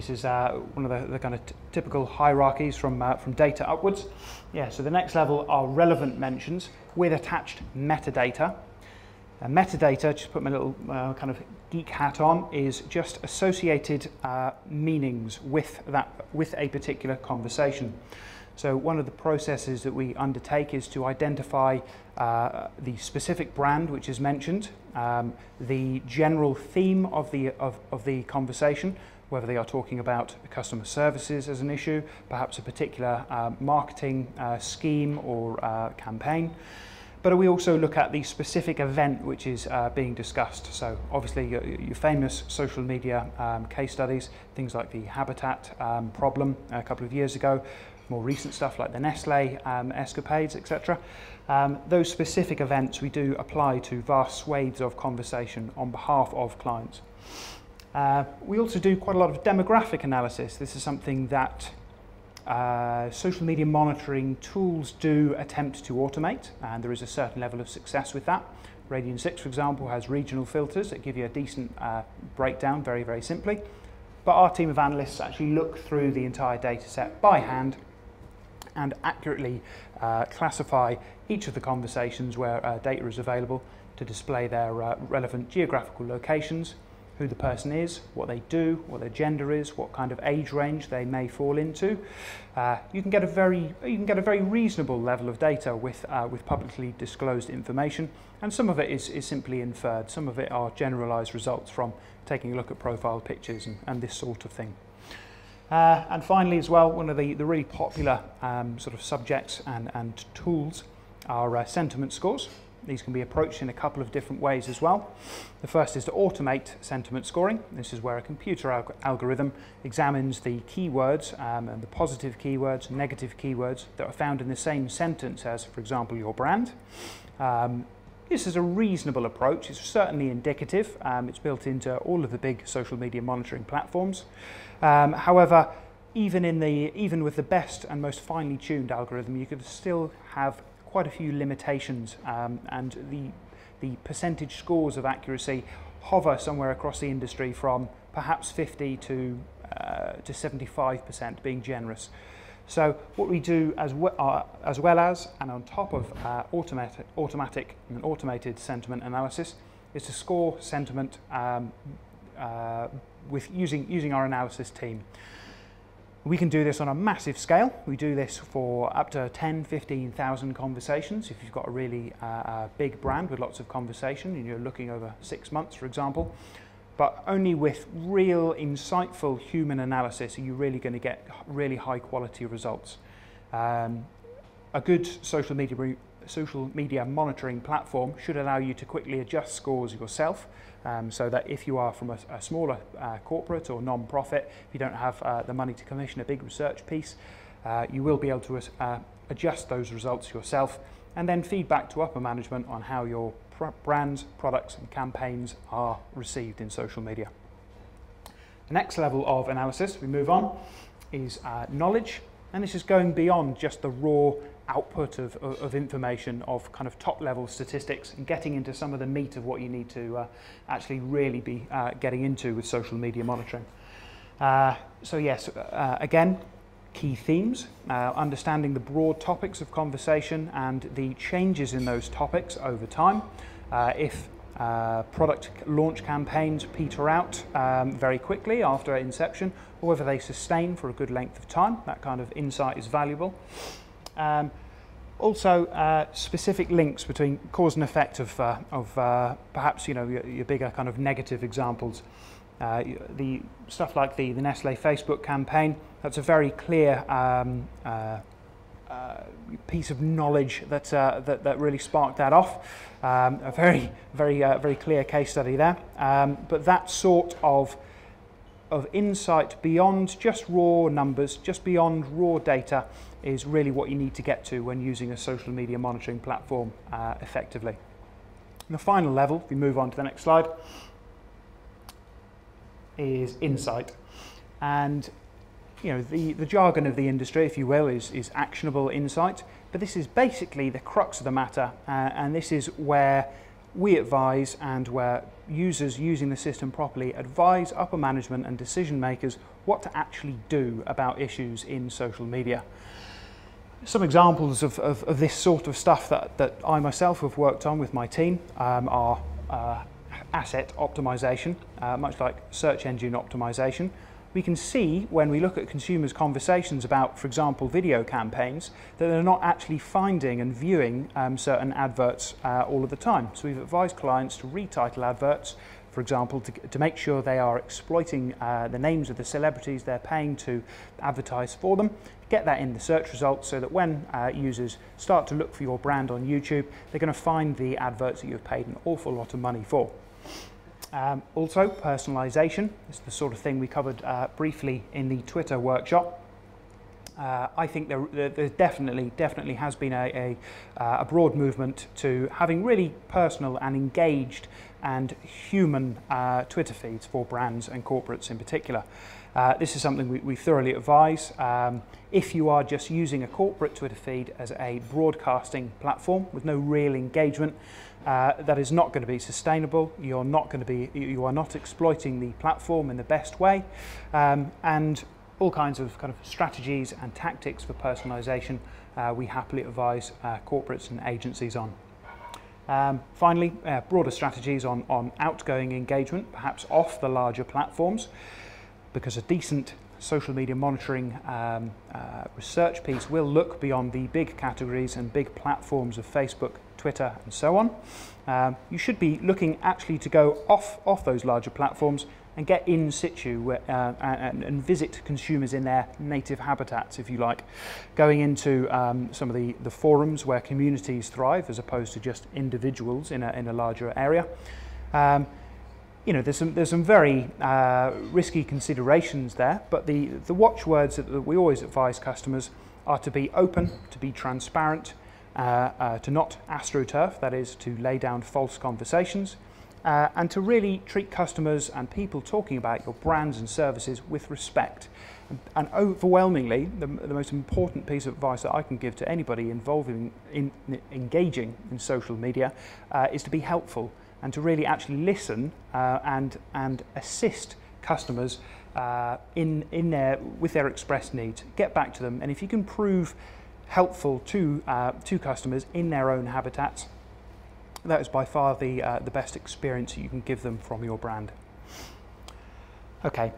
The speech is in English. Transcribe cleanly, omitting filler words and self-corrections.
This is one of the kind of typical hierarchies from data upwards. Yeah, so the next level are relevant mentions with attached metadata. Metadata, just put my little kind of geek hat on, is just associated meanings with a particular conversation. So one of the processes that we undertake is to identify the specific brand which is mentioned, the general theme of the conversation, whether they are talking about customer services as an issue, perhaps a particular marketing scheme or campaign. But we also look at the specific event which is being discussed. So obviously your famous social media case studies, things like the habitat problem a couple of years ago, more recent stuff like the Nestle escapades, etc. Those specific events we do apply to vast swathes of conversation on behalf of clients. We also do quite a lot of demographic analysis. This is something that social media monitoring tools do attempt to automate, and there is a certain level of success with that. Radian 6, for example, has regional filters that give you a decent breakdown very, very simply. But our team of analysts actually look through the entire data set by hand and accurately classify each of the conversations where data is available to display their relevant geographical locations, who the person is, what they do, what their gender is, what kind of age range they may fall into. You can get a very reasonable level of data with publicly disclosed information, and some of it is simply inferred. Some of it are generalized results from taking a look at profile pictures and this sort of thing. And finally as well, one of the really popular sort of subjects and tools are sentiment scores. These can be approached in a couple of different ways as well. The first is to automate sentiment scoring. This is where a computer algorithm examines the keywords and the positive keywords, negative keywords that are found in the same sentence as, for example, your brand. This is a reasonable approach. It's certainly indicative. It's built into all of the big social media monitoring platforms. However, even with the best and most finely tuned algorithm, you could still have quite a few limitations, and the percentage scores of accuracy hover somewhere across the industry from perhaps 50 to 75%, being generous. So what we do as well as and on top of automatic and automated sentiment analysis is to score sentiment with using our analysis team. We can do this on a massive scale. We do this for up to 10, 15,000 conversations. If you've got a really big brand with lots of conversation and you're looking over 6 months, for example, but only with real insightful human analysis are you really going to get really high quality results. A good social media monitoring platform should allow you to quickly adjust scores yourself, so that if you are from a smaller corporate or non-profit, if you don't have the money to commission a big research piece, you will be able to adjust those results yourself and then feed back to upper management on how your brands, products and campaigns are received in social media. The next level of analysis we move on is knowledge, and this is going beyond just the raw output of information, of kind of top level statistics, and getting into some of the meat of what you need to actually really be getting into with social media monitoring. So yes, again, key themes, understanding the broad topics of conversation and the changes in those topics over time. If product launch campaigns peter out very quickly after inception, or whether they sustain for a good length of time, that kind of insight is valuable. Also, specific links between cause and effect of perhaps your bigger kind of negative examples. The stuff like the Nestle Facebook campaign, that's a very clear piece of knowledge that really sparked that off. A very clear case study there. But that sort of insight beyond just raw numbers, just beyond raw data, is really what you need to get to when using a social media monitoring platform effectively. And the final level, if we move on to the next slide, is insight. And the jargon of the industry, if you will, is actionable insight, but this is basically the crux of the matter, and this is where we advise, and where users using the system properly advise upper management and decision makers what to actually do about issues in social media. Some examples of this sort of stuff that I myself have worked on with my team are asset optimization, much like search engine optimization. We can see when we look at consumers' conversations about, for example, video campaigns, that they're not actually finding and viewing certain adverts all of the time. So we've advised clients to retitle adverts, for example, to make sure they are exploiting the names of the celebrities they're paying to advertise for them. Get that in the search results so that when users start to look for your brand on YouTube, they're going to find the adverts that you've paid an awful lot of money for. Also, personalisation is the sort of thing we covered briefly in the Twitter workshop. I think there definitely has been a broad movement to having really personal and engaged and human Twitter feeds for brands and corporates in particular. This is something we thoroughly advise. If you are just using a corporate Twitter feed as a broadcasting platform with no real engagement, that is not going to be sustainable. You are not exploiting the platform in the best way, and all kinds of strategies and tactics for personalisation we happily advise corporates and agencies on. Finally, broader strategies on outgoing engagement, perhaps off the larger platforms, because a decent social media monitoring research piece will look beyond the big categories and big platforms of Facebook, Twitter and so on. You should be looking actually to go off those larger platforms and get in situ and visit consumers in their native habitats, if you like, going into some of the forums where communities thrive as opposed to just individuals in a larger area. You know, there's some very risky considerations there, but the watchwords that we always advise customers are to be open, to be transparent, to not astroturf, that is, to lay down false conversations, and to really treat customers and people talking about your brands and services with respect. And overwhelmingly, the most important piece of advice that I can give to anybody engaging in social media is to be helpful and to really actually listen and assist customers with their expressed needs. Get back to them, and if you can prove helpful to customers in their own habitats, that is by far the best experience you can give them from your brand. Okay.